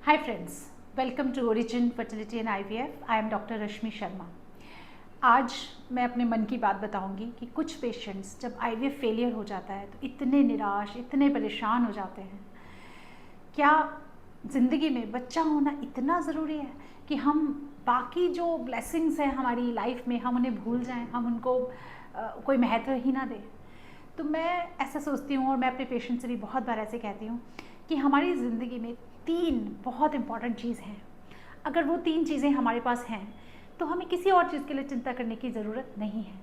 Hi friends, welcome to Origin Fertility and IVF. I am doctor Rashmi Sharma. आज मैं अपने मन की बात बताऊंगी कि कुछ पेशेंट्स जब IVF फेलियर हो जाता है तो इतने निराश, इतने परेशान हो जाते हैं। क्या ज़िंदगी में बच्चा होना इतना ज़रूरी है कि हम बाकी जो ब्लेसिंग्स हैं हमारी लाइफ में हम उन्हें भूल जाएं, हम उनको कोई महत्व ही ना दें? तो मैं ऐसा सोचती हूँ और मैं अपने पेशेंट से भी बहुत बार ऐसे कहती हूँ कि हमारी ज़िंदगी में 3 बहुत इम्पॉर्टेंट चीज़ हैं। अगर वो 3 चीज़ें हमारे पास हैं तो हमें किसी और चीज़ के लिए चिंता करने की ज़रूरत नहीं है।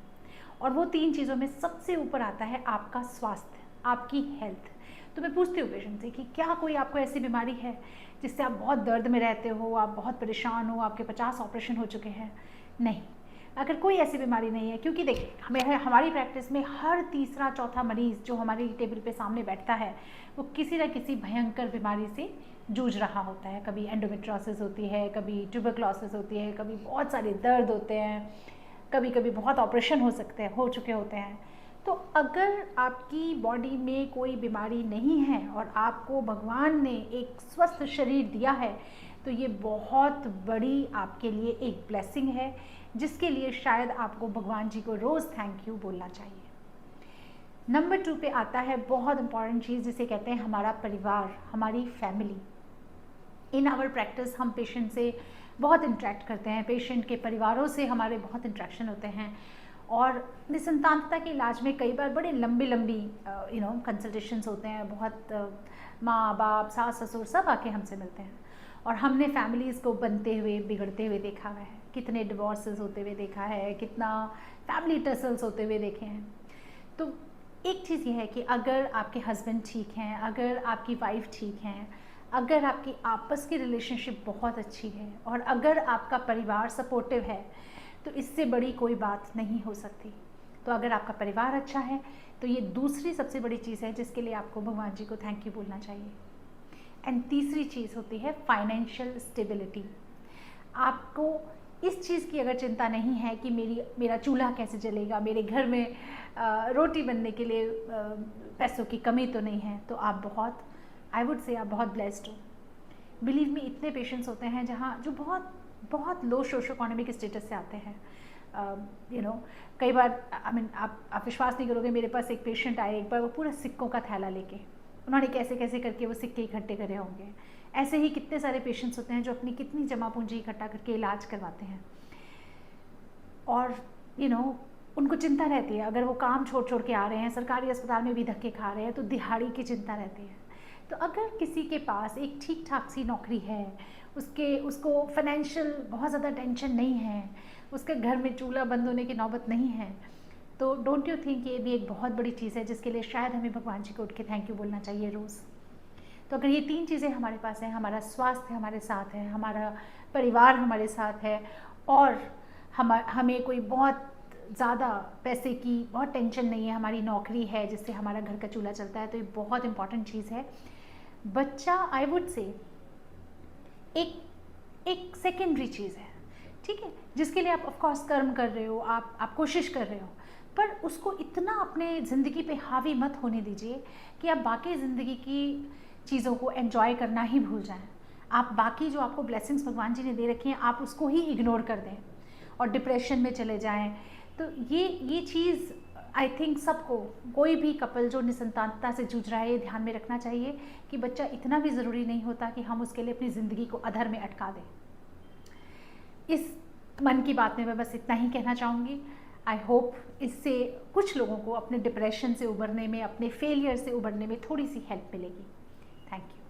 और वो 3 चीज़ों में सबसे ऊपर आता है आपका स्वास्थ्य, आपकी हेल्थ। तो मैं पूछती हूँ पेशेंट से कि क्या कोई आपको ऐसी बीमारी है जिससे आप बहुत दर्द में रहते हो, आप बहुत परेशान हो, आपके 50 ऑपरेशन हो चुके हैं? नहीं, अगर कोई ऐसी बीमारी नहीं है, क्योंकि देखिए हमारी प्रैक्टिस में हर तीसरा चौथा मरीज़ जो हमारी टेबल पे सामने बैठता है वो किसी न किसी भयंकर बीमारी से जूझ रहा होता है। कभी एंडोमेट्रोसिस होती है, कभी ट्यूबरक्लोसिस होती है, कभी बहुत सारे दर्द होते हैं, कभी कभी बहुत ऑपरेशन हो चुके होते हैं। तो अगर आपकी बॉडी में कोई बीमारी नहीं है और आपको भगवान ने एक स्वस्थ शरीर दिया है तो ये बहुत बड़ी आपके लिए एक ब्लेसिंग है, जिसके लिए शायद आपको भगवान जी को रोज़ थैंक यू बोलना चाहिए। नंबर 2 पे आता है बहुत इंपॉर्टेंट चीज़ जिसे कहते हैं हमारा परिवार, हमारी फैमिली। इन आवर प्रैक्टिस हम पेशेंट से बहुत इंटरेक्ट करते हैं, पेशेंट के परिवारों से हमारे बहुत इंटरेक्शन होते हैं और निसंतानता के इलाज में कई बार बड़े लंबी कंसल्टेशंस होते हैं। बहुत माँ बाप, सास ससुर सब आके हमसे मिलते हैं और हमने फैमिलीज़ को बनते हुए बिगड़ते हुए देखा हुआ है, कितने डिवोर्सेस होते हुए देखा है, कितना फैमिली टसल्स होते हुए देखे हैं। तो एक चीज़ ये है कि अगर आपके हस्बैंड ठीक हैं, अगर आपकी वाइफ ठीक हैं, अगर आपकी आपस की रिलेशनशिप बहुत अच्छी है और अगर आपका परिवार सपोर्टिव है तो इससे बड़ी कोई बात नहीं हो सकती। तो अगर आपका परिवार अच्छा है तो ये दूसरी सबसे बड़ी चीज़ है जिसके लिए आपको भगवान जी को थैंक यू बोलना चाहिए। एंड तीसरी चीज़ होती है फाइनेंशियल स्टेबिलिटी। आपको इस चीज़ की अगर चिंता नहीं है कि मेरा चूल्हा कैसे जलेगा, मेरे घर में रोटी बनने के लिए पैसों की कमी तो नहीं है, तो आप बहुत, आई वुड से आप बहुत ब्लेस्ड हो। बिलीव मी, इतने पेशेंट्स होते हैं जो बहुत बहुत लो सोशो इकोनॉमिक स्टेटस से आते हैं। कई बार आप विश्वास नहीं करोगे, मेरे पास एक पेशेंट आए एक बार, वो पूरा सिक्कों का थैला लेके, उन्होंने कैसे कैसे करके वो सिक्के इकट्ठे करे होंगे। ऐसे ही कितने सारे पेशेंट्स होते हैं जो अपनी कितनी जमा पूंजी इकट्ठा करके इलाज करवाते हैं और उनको चिंता रहती है, अगर वो काम छोड़ छोड़ के आ रहे हैं, सरकारी अस्पताल में भी धक्के खा रहे हैं तो दिहाड़ी की चिंता रहती है। तो अगर किसी के पास एक ठीक ठाक सी नौकरी है, उसको फाइनेंशियल बहुत ज़्यादा टेंशन नहीं है, उसके घर में चूल्हा बंद होने की नौबत नहीं है, तो डोंट यू थिंक ये भी एक बहुत बड़ी चीज़ है जिसके लिए शायद हमें भगवान जी को उठ के थैंक यू बोलना चाहिए रोज़। तो अगर ये 3 चीज़ें हमारे पास हैं, हमारा स्वास्थ्य हमारे साथ है, हमारा परिवार हमारे साथ है और हमें कोई बहुत ज़्यादा पैसे की बहुत टेंशन नहीं है, हमारी नौकरी है जिससे हमारा घर का चूल्हा चलता है, तो ये बहुत इंपॉर्टेंट चीज़ है। बच्चा आई वुड से एक सेकेंडरी चीज़ है, ठीक है, जिसके लिए आप ऑफकोर्स कर्म कर रहे हो, आप कोशिश कर रहे हो, पर उसको इतना अपने ज़िंदगी पे हावी मत होने दीजिए कि आप बाकी ज़िंदगी की चीज़ों को एंजॉय करना ही भूल जाएं। आप बाकी जो आपको ब्लेसिंग्स भगवान जी ने दे रखी हैं आप उसको ही इग्नोर कर दें और डिप्रेशन में चले जाएं। तो ये चीज़ आई थिंक सबको, कोई भी कपल जो निसंतानता से जूझ रहा है, ये ध्यान में रखना चाहिए कि बच्चा इतना भी ज़रूरी नहीं होता कि हम उसके लिए अपनी ज़िंदगी को अधर में अटका दें। इस मन की बात में मैं बस इतना ही कहना चाहूँगी। आई होप इससे कुछ लोगों को अपने डिप्रेशन से उबरने में, अपने फेलियर से उबरने में थोड़ी सी हेल्प मिलेगी। Thank you.